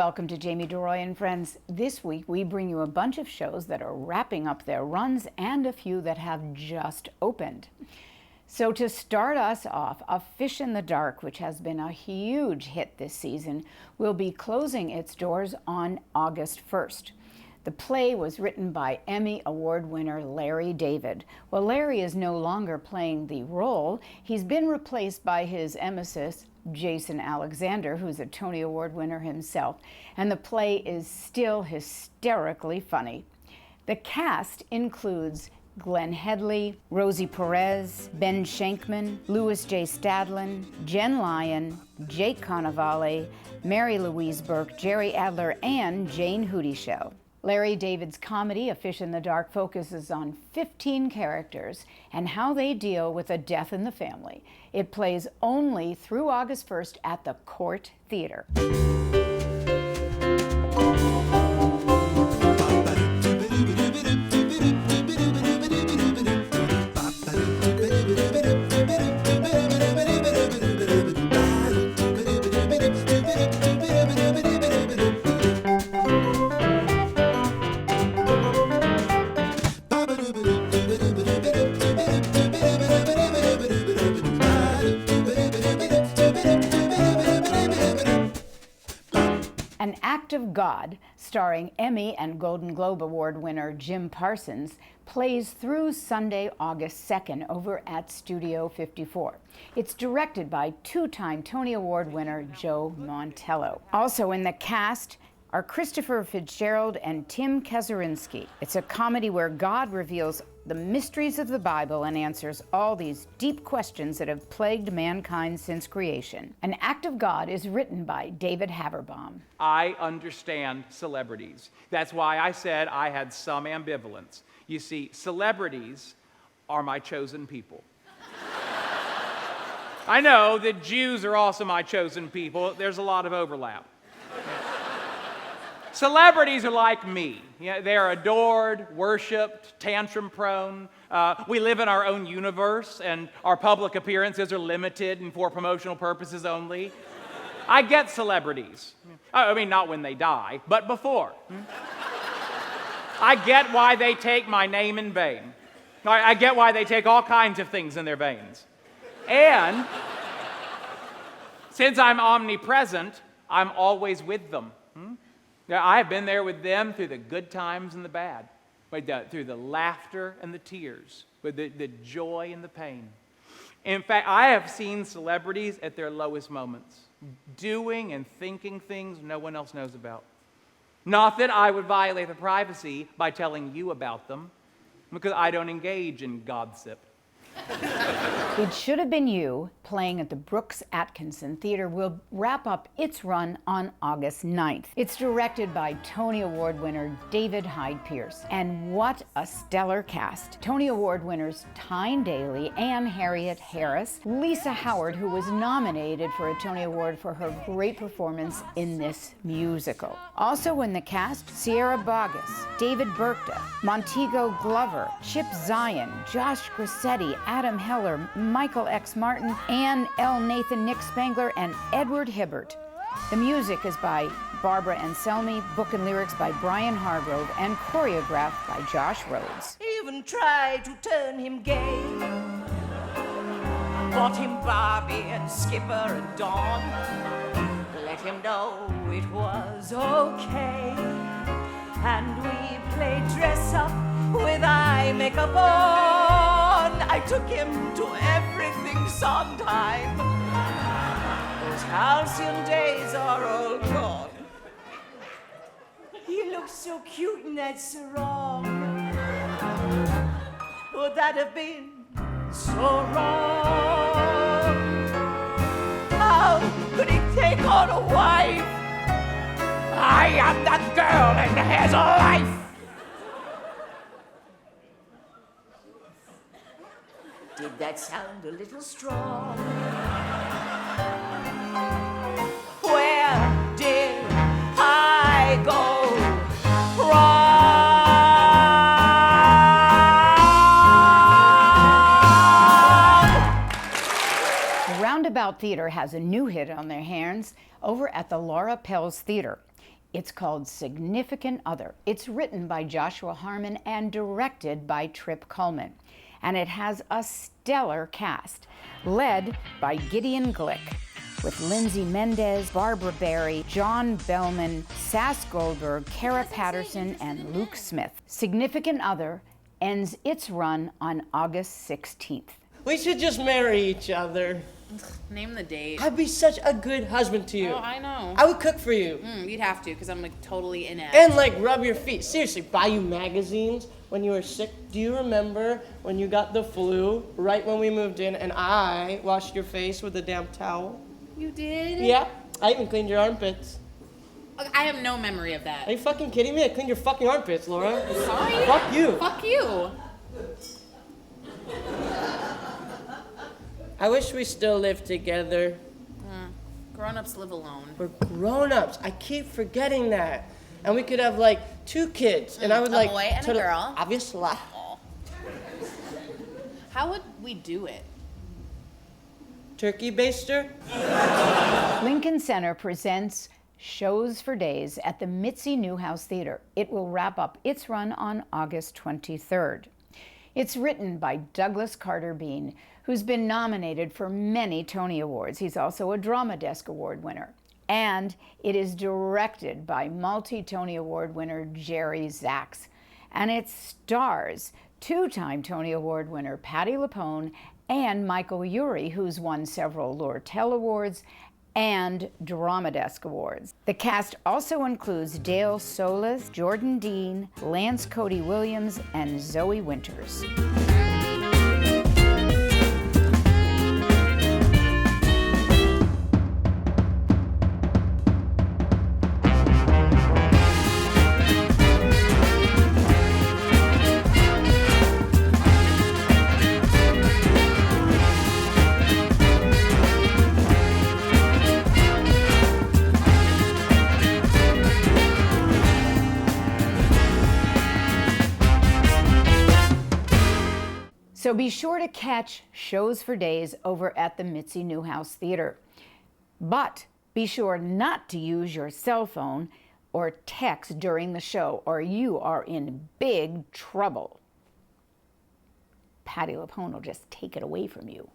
Welcome to Jamie deRoy and Friends. This week we bring you a bunch of shows that are wrapping up their runs and a few that have just opened. So to start us off, A Fish in the Dark, which has been a huge hit this season, will be closing its doors on August 1st. The play was written by Emmy Award winner Larry David. Well, Larry is no longer playing the role. He's been replaced by his emesis, Jason Alexander, who's a Tony Award winner himself, and the play is still hysterically funny. The cast includes Glenn Headley, Rosie Perez, Ben Shankman, Louis J. Stadlin, Jen Lyon, Jake Cannavale, Mary Louise Burke, Jerry Adler, and Jane Houdyshell. Larry David's comedy, A Fish in the Dark, focuses on 15 characters and how they deal with a death in the family. It plays only through August 1st at the Court Theater. An Act of God, starring Emmy and Golden Globe Award winner Jim Parsons, plays through Sunday, August 2nd over at Studio 54. It's directed by two-time Tony Award winner Joe Mantello. Also in the cast are Christopher Fitzgerald and Tim Kazurinsky. It's a comedy where God reveals the mysteries of the Bible and answers all these deep questions that have plagued mankind since creation. An Act of God is written by David Haberbaum. I understand celebrities. That's why I said I had some ambivalence. You see, celebrities are my chosen people. I know that Jews are also my chosen people. There's a lot of overlap. Celebrities are like me. They are adored, worshipped, tantrum-prone. We live in our own universe, and our public appearances are limited and for promotional purposes only. I get celebrities. I mean, not when they die, but before. I get why they take my name in vain. I get why they take all kinds of things in their veins. And since I'm omnipresent, I'm always with them. I have been there with them through the good times and the bad, through the laughter and the tears, with the joy and the pain. In fact, I have seen celebrities at their lowest moments, doing and thinking things no one else knows about. Not that I would violate the privacy by telling you about them, because I don't engage in gossip. It Should Have Been You, playing at the Brooks Atkinson Theater, will wrap up its run on August 9th. It's directed by Tony Award winner David Hyde Pierce. And what a stellar cast. Tony Award winners Tyne Daly, Anne Harriet Harris, Lisa Howard, who was nominated for a Tony Award for her great performance in this musical. Also in the cast, Sierra Boggess, David Burkta, Montego Glover, Chip Zien, Josh Grassetti, Adam Heller, Michael X. Martin, Ann L. Nathan, Nick Spangler, and Edward Hibbert. The music is by Barbara Anselmi, book and lyrics by Brian Hargrove, and choreographed by Josh Rhodes. Even tried to turn him gay. Bought him Barbie and Skipper and Dawn. Let him know it was okay. And we played dress up with eye makeup on. I took him to everything Sondheim. Those halcyon days are all gone. He looks so cute in that sarong. Would that have been so wrong? How could he take on a wife? I am that girl and has a life. Did that sound a little strong? Where did I go wrong? Roundabout Theater has a new hit on their hands over at the Laura Pels Theater. It's called Significant Other. It's written by Joshua Harmon and directed by Trip Cullman. And it has a stellar cast, led by Gideon Glick, with Lindsay Mendez, Barbara Barry, John Bellman, Sass Goldberg, Kara Patterson, and Luke Smith. Significant Other ends its run on August 16th. We should just marry each other. Name the date. I'd be such a good husband to you. Oh, I know. I would cook for you. You'd have to, because I'm like totally inept. And like rub your feet. Seriously, buy you magazines when you were sick. Do you remember when you got the flu right when we moved in and I washed your face with a damn towel? You did? Yeah. I even cleaned your armpits. I have no memory of Are that. you fucking kidding me? I cleaned your fucking armpits, Laura. Sorry? Fuck you. Fuck you. I wish we still lived together. Grown-ups live alone. We're grown-ups. I keep forgetting that. And we could have like 2 kids. And I would a like boy and a girl. Obviously. How would we do it? Turkey baster? Lincoln Center presents Shows for Days at the Mitzi Newhouse Theater. It will wrap up its run on August 23rd. It's written by Douglas Carter Bean, who's been nominated for many Tony Awards. He's also a Drama Desk Award winner. And it is directed by multi-Tony Award winner Jerry Zaks. And it stars 2-time Tony Award winner Patti LuPone and Michael Urie, who's won several Lortel Awards and Drama Desk Awards. The cast also includes Dale Solis, Jordan Dean, Lance Cody Williams, and Zoe Winters. So be sure to catch Shows for Days over at the Mitzi Newhouse Theater. But be sure not to use your cell phone or text during the show, or you are in big trouble. Patti LuPone will just take it away from you.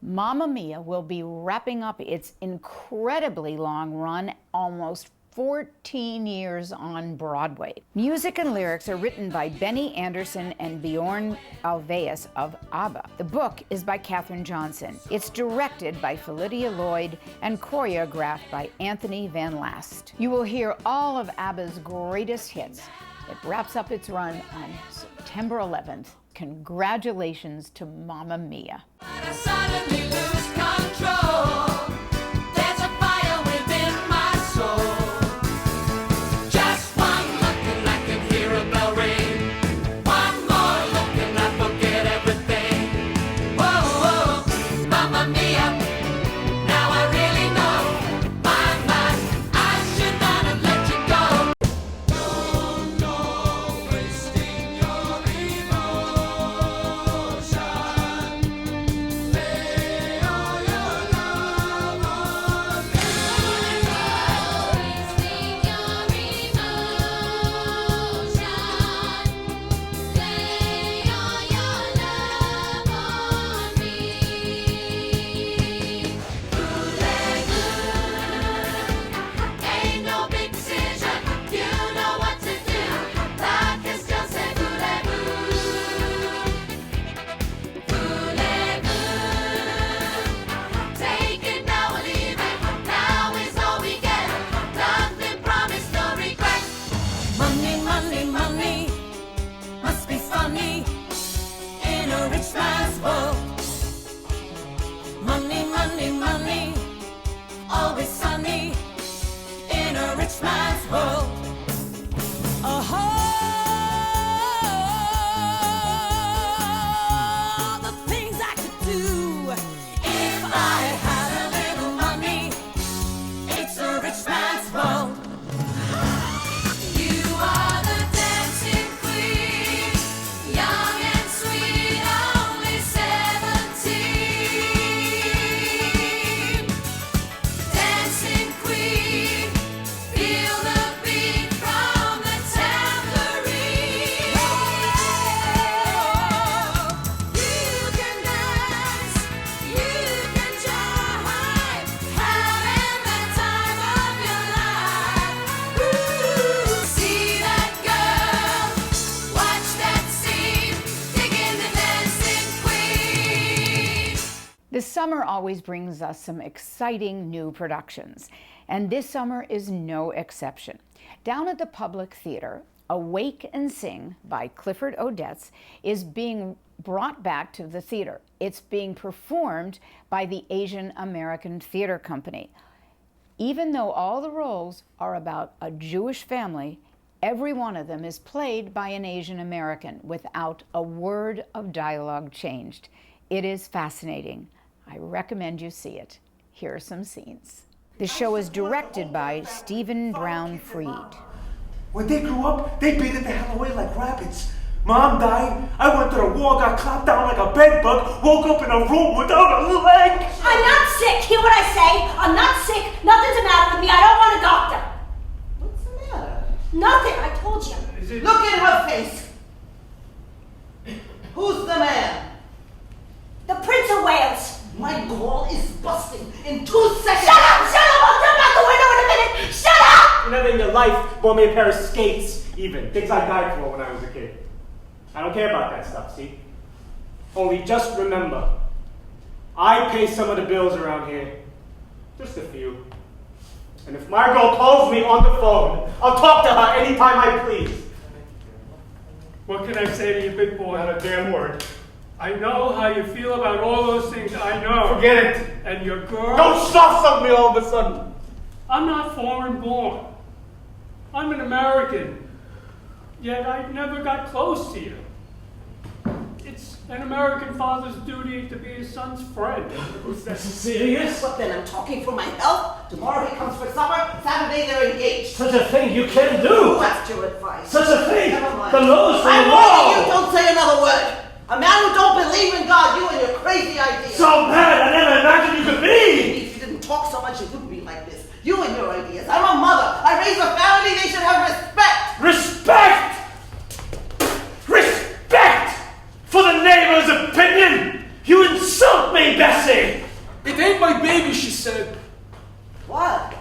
Mamma Mia will be wrapping up its incredibly long run, almost 14 years on Broadway. Music and lyrics are written by Benny Andersson and Bjorn Ulvaeus of ABBA. The book is by Katherine Johnson. It's directed by Philidia Lloyd and choreographed by Anthony Van Last. You will hear all of ABBA's greatest hits. It wraps up its run on September 11th. Congratulations to Mamma Mia. I suddenly lose control. There's a fire within my soul. Just one look and I can hear a bell ring. One more look and I forget everything. Whoa, whoa, Mamma Mia. Now I really know. My, I should not have let you go. No, wasting your emotion. Lay all your love Summer always brings us some exciting new productions, and this summer is no exception. Down at the Public Theater, Awake and Sing by Clifford Odets is being brought back to the theater. It's being performed by the Asian American Theater Company. Even though all the roles are about a Jewish family, every one of them is played by an Asian American without a word of dialogue changed. It is fascinating. I recommend you see it. Here are some scenes. The show is directed by Stephen Brown Freed. When they grew up, they beat it the hell away like rabbits. Mom died, I went to the war, got clapped down like a bedbug, woke up in a room without a leg. I'm not sick, hear what I say? I'm not sick, nothing's the matter with me, I don't want a doctor. What's the matter? Nothing, I told you. Look in her face. Who's the man? The Prince of Wales. My ball is busting in 2 seconds. Shut up, I'll jump out the window in a minute, shut up! You never in your life bought me a pair of skates, even. Things I died for when I was a kid. I don't care about that stuff, see? Only just remember, I pay some of the bills around here. Just a few. And if my girl calls me on the phone, I'll talk to her anytime I please. What can I say to you, big boy? Not a damn word. I know how you feel about all those things, I know. Forget it. And your girl? Don't soft-suck me all of a sudden. I'm not foreign born. I'm an American. Yet I never got close to you. It's an American father's duty to be his son's friend. Is that serious? But then I'm talking for my health. Tomorrow he comes for supper. Saturday they're engaged. Such a thing you can do. What's your advice? Such a thing. Never mind. The nose for I'm the warning wall. you, don't say another word. A man who don't believe in God, you and your crazy ideas. So bad, I never imagined you could be. If you didn't talk so much, it wouldn't be like this. You and your ideas. I'm a mother. I raise a family. They should have respect. Respect! Respect! For the neighbor's opinion! You insult me, Bessie! It ain't my baby, she said. What?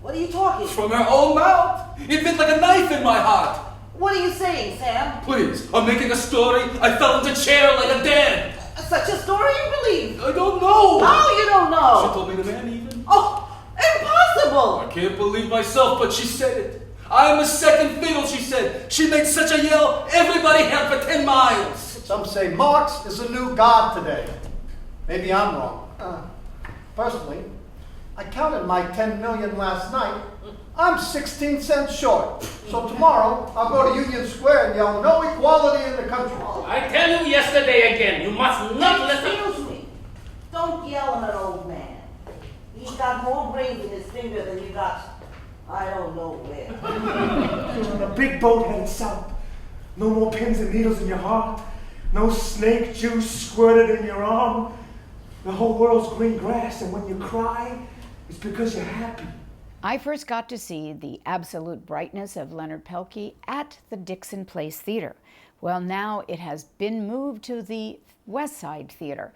What are you talking? From her own mouth. It went like a knife in my heart. What are you saying, Sam? Please, I'm making a story. I fell into chair like a dead. Such a story you believe? I don't know. How you don't She know? told me the man even. Oh, impossible! I can't believe myself, but she said it. I am a second fiddle, she said. She made such a yell, everybody had for 10 miles. Some say Marx is a new god today. Maybe I'm wrong. Personally, I counted my 10 million last night. I'm 16 cents short. So tomorrow, I'll go to Union Square and yell, no equality in the country. I tell you yesterday again, you must not listen. Excuse me. Don't yell at an old man. He's got more brains in his finger than you got, I don't know where. You're on a big boat headed south. No more pins and needles in your heart. No snake juice squirted in your arm. The whole world's green grass, and when you cry, it's because you're happy. I first got to see the absolute brightness of Leonard Pelkey at the Dixon Place Theater. Well, now it has been moved to the West Side Theater.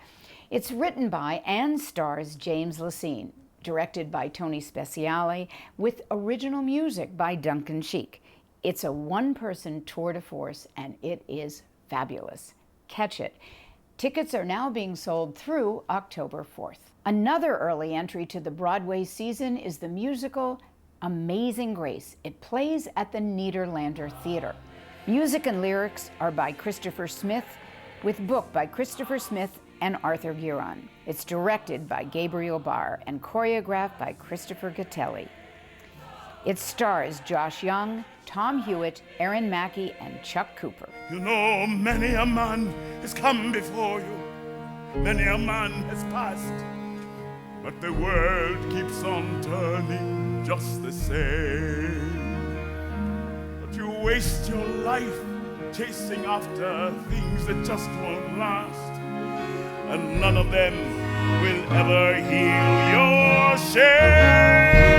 It's written by and stars James Lacine, directed by Tony Speciale, with original music by Duncan Sheik. It's a one-person tour de force, and it is fabulous. Catch it. Tickets are now being sold through October 4th. Another early entry to the Broadway season is the musical Amazing Grace. It plays at the Nederlander Theater. Music and lyrics are by Christopher Smith, with book by Christopher Smith and Arthur Giron. It's directed by Gabriel Barr and choreographed by Christopher Gattelli. It stars Josh Young, Tom Hewitt, Aaron Mackey, and Chuck Cooper. You know, many a man has come before you, many a man has passed, but the world keeps on turning just the same. But you waste your life chasing after things that just won't last, and none of them will ever heal your shame.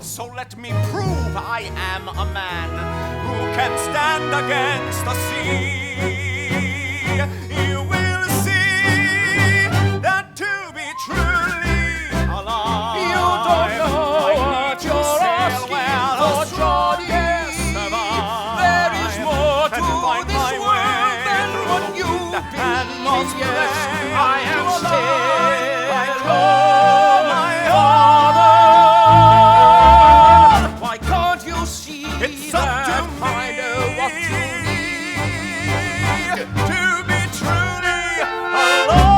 So let me prove I am a man who can stand against the sea. You will see that to be truly alive, you don't know what you're asking for, Johnny. There is more and most blessed. I am to still my father. Why can't you see It's up that to I know what you need to be truly alone?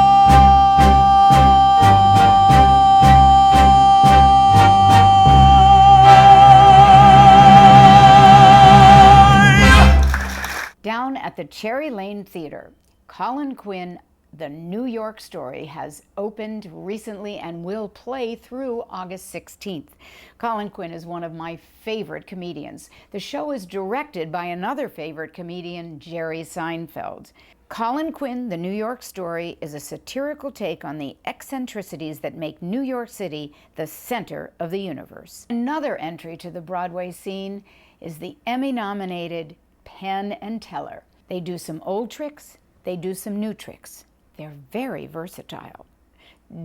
Down at the Cherry Lane Theater, Colin Quinn, The New York Story, has opened recently and will play through August 16th. Colin Quinn is one of my favorite comedians. The show is directed by another favorite comedian, Jerry Seinfeld. Colin Quinn, The New York Story, is a satirical take on the eccentricities that make New York City the center of the universe. Another entry to the Broadway scene is the Emmy-nominated Penn and Teller. They do some old tricks, they do some new tricks. They're very versatile.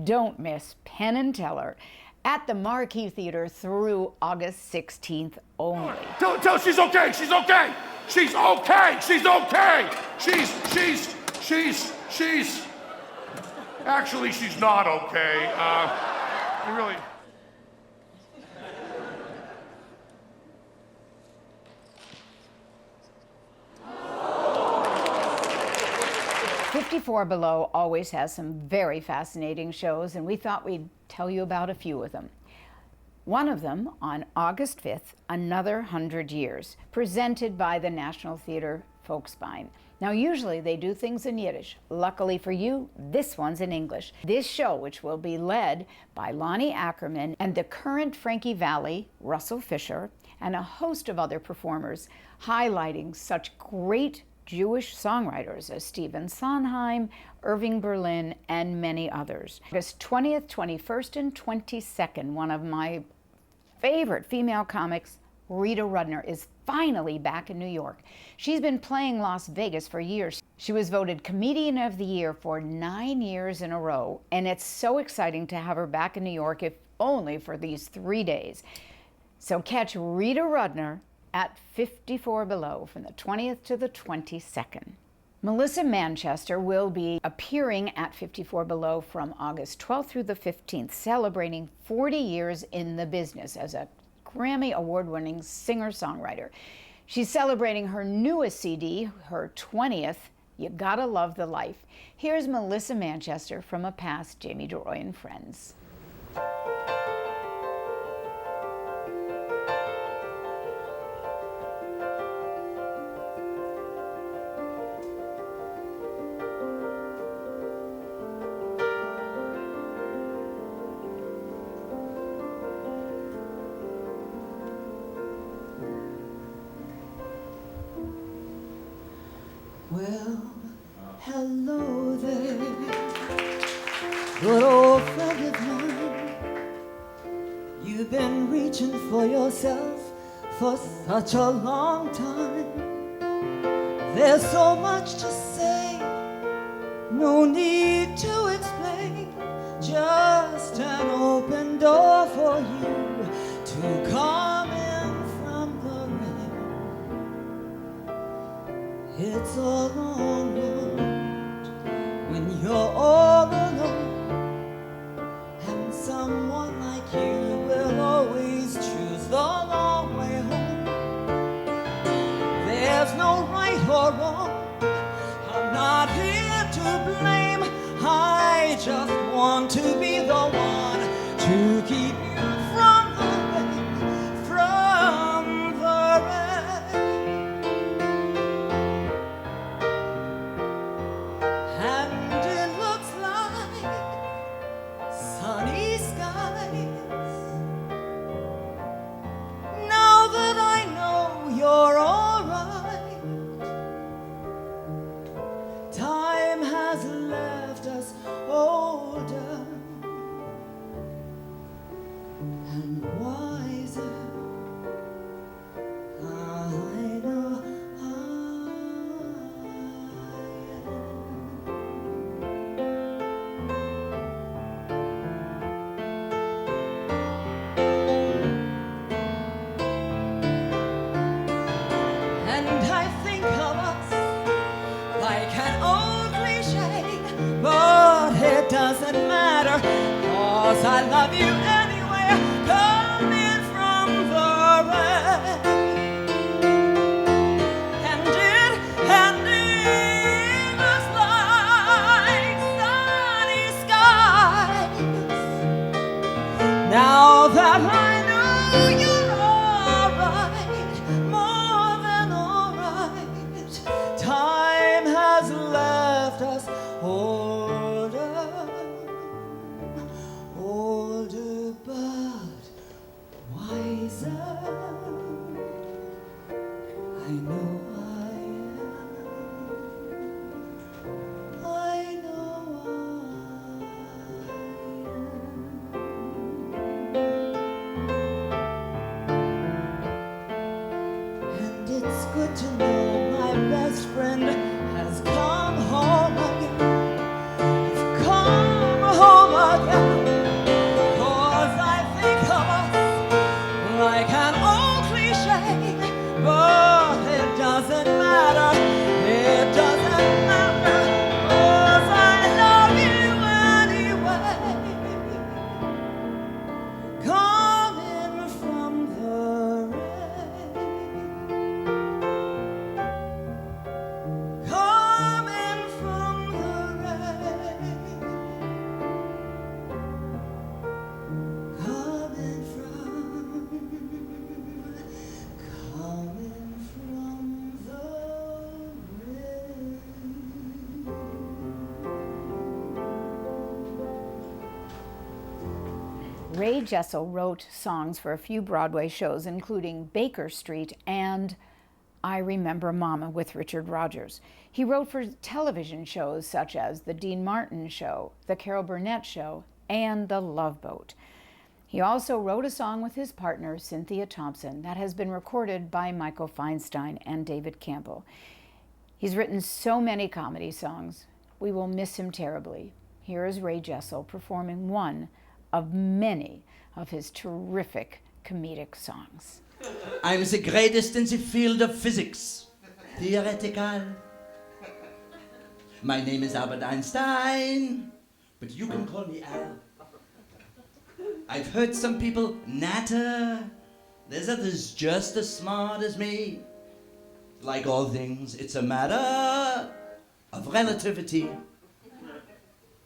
Don't miss Penn and Teller at the Marquee Theater through August 16th only. Tell her she's okay. She's okay. She's okay. She's okay. She's. Actually, she's not okay. Really. 54 Below always has some very fascinating shows, and we thought we'd tell you about a few of them. One of them, on August 5th, Another 100 Years, presented by the National Theater Folksbiene. Now, usually they do things in Yiddish. Luckily for you, this one's in English. This show, which will be led by Lonnie Ackerman and the current Frankie Valli, Russell Fisher, and a host of other performers, highlighting such great Jewish songwriters as Stephen Sondheim, Irving Berlin, and many others. August 20th, 21st, and 22nd, one of my favorite female comics, Rita Rudner, is finally back in New York. She's been playing Las Vegas for years. She was voted Comedian of the Year for 9 years in a row, and it's so exciting to have her back in New York, if only for these 3 days. So catch Rita Rudner at 54 Below from the 20th to the 22nd. Melissa Manchester will be appearing at 54 Below from August 12th through the 15th, celebrating 40 years in the business as a Grammy Award-winning singer-songwriter. She's celebrating her newest CD, her 20th, You Gotta Love the Life. Here's Melissa Manchester from a past Jamie deRoy and Friends. Well, hello there, good old friend of mine. You've been reaching for yourself for such a long time. There's so much to say, no need to explain. Just an open door for you to come in from the rain. It's a long road when you're all alone, and someone like you will always choose the long way home. There's no right or wrong, I'm not here to blame. I just want to be the one to keep you from the rain, from the rain. And it looks like sunny skies. Now that I know you're all right, time has left us older and wiser. I know I and I think of us like an old doesn't matter, 'cause I love you anyway, coming from the rain. And it was like sunny skies. Now that I know you're alright, more than alright, time has left us older, older but wiser. I know I am. I know and it's good to know my best friend has come home again. He's come home again. 'Cause I think of us like an old cliche, but it doesn't matter. It doesn't matter. 'Cause I love you anyway. Coming from the rain. Coming from the rain. Coming from the rain. Ray Jessel wrote songs for a few Broadway shows, including Baker Street and I Remember Mama with Richard Rodgers. He wrote for television shows such as The Dean Martin Show, The Carol Burnett Show, and The Love Boat. He also wrote a song with his partner, Cynthia Thompson, that has been recorded by Michael Feinstein and David Campbell. He's written so many comedy songs. We will miss him terribly. Here is Ray Jessel performing one of many of his terrific comedic songs. I'm the greatest in the field of physics. Theoretical. My name is Albert Einstein, but you can call me Al. I've heard some people natter. There's others just as smart as me. Like all things, it's a matter of relativity.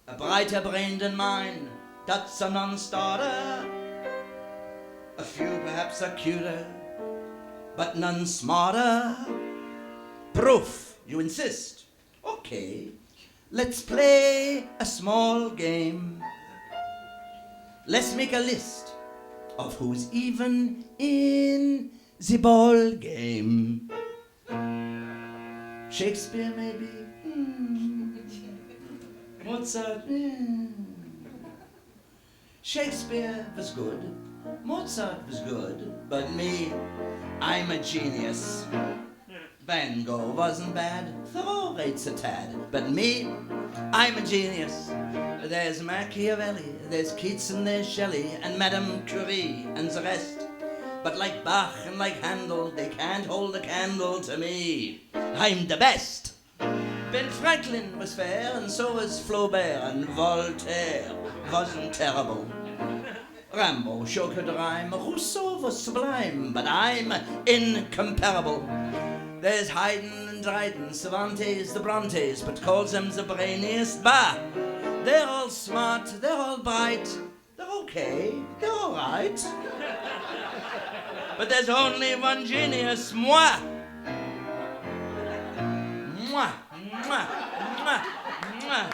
A brighter brain than mine, that's a non-starter. A few perhaps are cuter, but none smarter. Proof, you insist? Okay, let's play a small game. Let's make a list of who's even in the ball game. Shakespeare, maybe? Mozart? Shakespeare was good. Mozart was good. But me, I'm a genius. Van Gogh wasn't bad. Thoreau rates a tad. But me, I'm a genius. There's Machiavelli, there's Keats and there's Shelley, and Madame Curie and the rest. But like Bach and like Handel, they can't hold a candle to me. I'm the best. Ben Franklin was fair, and so was Flaubert, and Voltaire wasn't terrible. Rimbaud sure could rhyme, Rousseau was sublime, but I'm incomparable. There's Haydn and Dryden, Cervantes, the Brontes, but calls them the brainiest. Bah! They're all smart, they're all bright, they're okay, they're all right. But there's only one genius, moi. Moi, moi, moi, moi.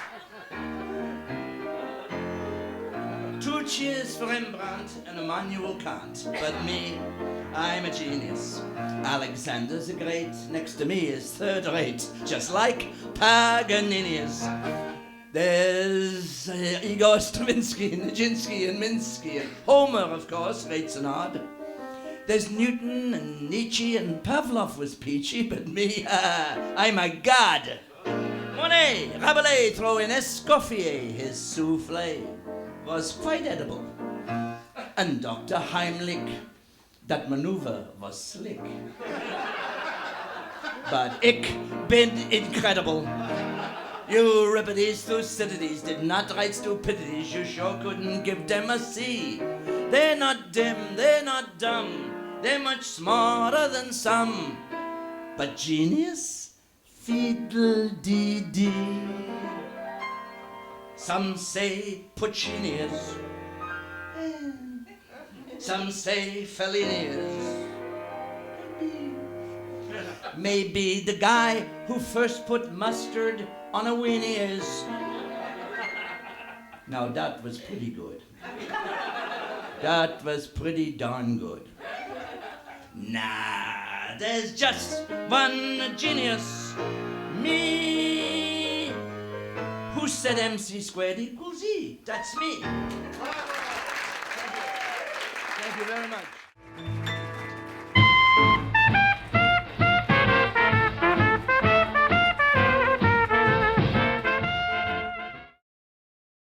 2 cheers for Rembrandt and Immanuel Kant. But me, I'm a genius. Alexander the Great next to me is third rate, just like Paganini's. There's Igor Stravinsky, Nijinsky, and Minsky, and Homer, of course, rates an odd. There's Newton and Nietzsche, and Pavlov was peachy, but me, I'm a god. Monet, Rabelais, throw in Escoffier, his soufflé was quite edible. And Dr. Heimlich, that maneuver was slick. But ich bin incredible. Euripides, Thucydides did not write stupidities. You sure couldn't give them a C. They're not dim, they're not dumb. They're much smarter than some. But genius? Fiddle-dee-dee. Some say Puccini's. Some say Fellini's. Maybe the guy who first put mustard on a weenie is. Now that was pretty good. That was pretty darn good. Nah, there's just one genius. Me. Who said MC squared equals E? That's me. Thank you very much.